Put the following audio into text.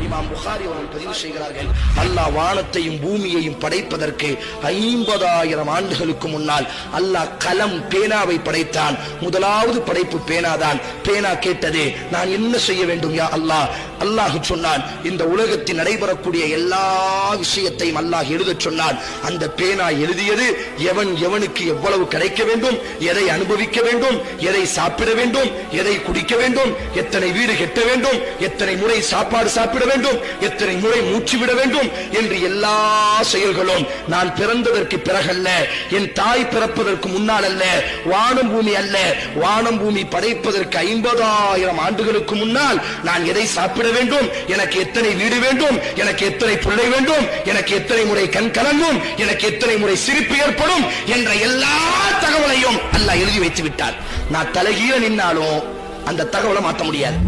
இமாம் புகாரி அவர்கள் பதிவு செய்கிறார்கள், அல்லாஹ் வானத்தையும் பூமியையும் படைப்பதற்கு 50,000 ஆண்டுகளுக்கு முன்னால் அல்லாஹ் கலம் பேனாவை படைத்தான். முதலாவது படைப்பு பேனாதான். பேனா கேட்டது, நான் என்ன செய்ய வேண்டும் யா அல்லாஹ்? அல்லாஹ் சொன்னான், இந்த உலகத்தில் நடைபெறக்கூடிய எல்லா விஷயத்தையும் அல்லாஹ் எழுதச் சொன்னான். அந்த பேனா எழுதியது எவன் எவனுக்கு எவ்வளவு கிடைக்க வேண்டும், எதை அனுபவிக்க வேண்டும், எதை சாப்பிட வேண்டும், எதை குடிக்க வேண்டும், எத்தனை வீடு கட்ட வேண்டும், எத்தனை முறை சாப்பாடு சாப்பிட வேண்டும், எத்தனை முறை மூச்சு விட வேண்டும் என்று எல்லா செயல்களும் நான் பிறந்ததற்கு பிறகல்ல, என் தாய் பிறப்பதற்கு முன்னால் அல்ல, வானம் பூமி அல்ல, வானம் பூமி படைப்பதற்கு 50,000 ஆண்டுகளுக்கு முன்னால் நான் எதை சாப்பிட வேண்டும், எனக்கு எத்தனை வீடு வேண்டும், எனக்கு எத்தனை பிள்ளை வேண்டும், எனக்கு எத்தனை முறை கண் கலங்கும், எனக்கு எத்தனை முறை சிரிப்பு ஏற்படும் என்ற எல்லா தகவலையும் அல்லாஹ் எழுதி வைத்து விட்டார். நான் தலைகீழ நின்னாலும் அந்த தகவலை மாற்ற முடியாது.